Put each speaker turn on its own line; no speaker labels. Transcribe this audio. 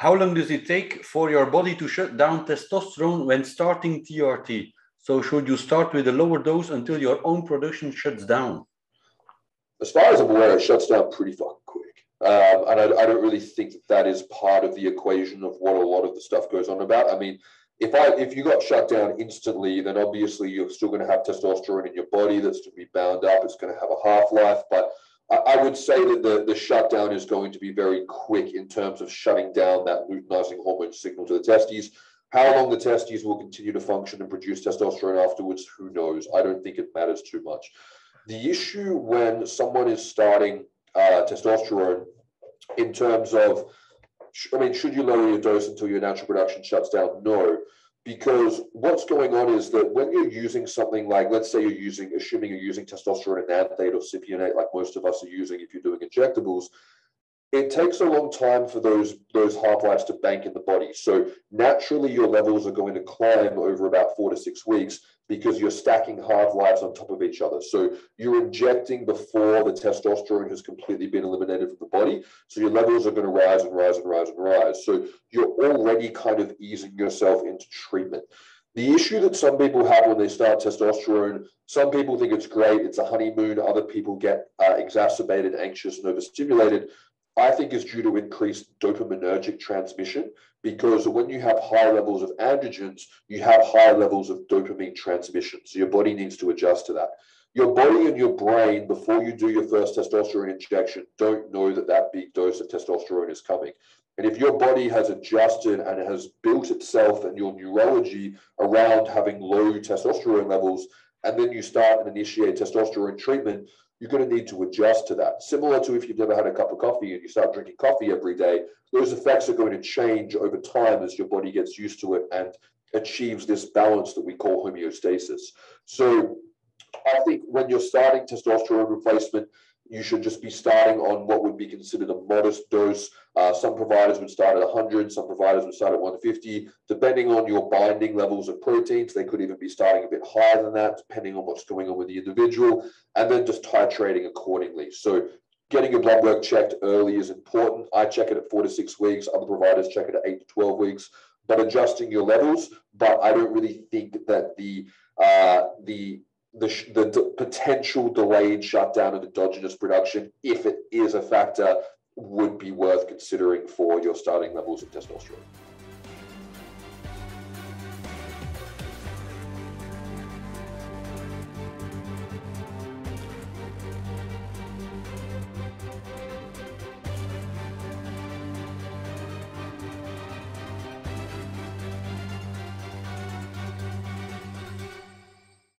How long does it take for your body to shut down testosterone when starting TRT? So should you start with a lower dose until your own production shuts down?
As far as I'm aware, it shuts down pretty fucking quick. And I don't really think that is part of the equation of what a lot of the stuff goes on about. I mean, if you got shut down instantly, then obviously you're still going to have testosterone in your body that's going to be bound up. It's going to have a half-life. But I would say that the shutdown is going to be very quick in terms of shutting down that luteinizing hormone signal to the testes. How long the testes will continue to function and produce testosterone afterwards, who knows? I don't think it matters too much. The issue when someone is starting testosterone in terms of, I mean, should you lower your dose until your natural production shuts down? No, because what's going on is that when you're using something like, let's say assuming you're using testosterone enanthate or cypionate, like most of us are using if you're doing injectables, it takes a long time for those half-lives to bank in the body. So naturally, your levels are going to climb over about 4 to 6 weeks because you're stacking half-lives on top of each other. So you're injecting before the testosterone has completely been eliminated from the body. So your levels are going to rise and rise and rise and rise. So you're already kind of easing yourself into treatment. The issue that some people have when they start testosterone, some people think it's great, it's a honeymoon. Other people get exacerbated, anxious, and overstimulated. I think is due to increased dopaminergic transmission, because when you have high levels of androgens, you have high levels of dopamine transmission. So your body needs to adjust to that. Your body and your brain, before you do your first testosterone injection, don't know that that big dose of testosterone is coming. And if your body has adjusted and it has built itself and your neurology around having low testosterone levels, and then you start and initiate testosterone treatment, you're going to need to adjust to that. Similar to if you've never had a cup of coffee and you start drinking coffee every day, those effects are going to change over time as your body gets used to it and achieves this balance that we call homeostasis. So I think when you're starting testosterone replacement, you should just be starting on what would be considered a modest dose. Some providers would start at 100, some providers would start at 150. Depending on your binding levels of proteins, they could even be starting a bit higher than that, depending on what's going on with the individual, and then just titrating accordingly. So getting your blood work checked early is important. I check it at 4 to 6 weeks. Other providers check it at 8 to 12 weeks, but adjusting your levels. But I don't really think that the potential delayed shutdown of endogenous production, if it is a factor, would be worth considering for your starting levels of testosterone.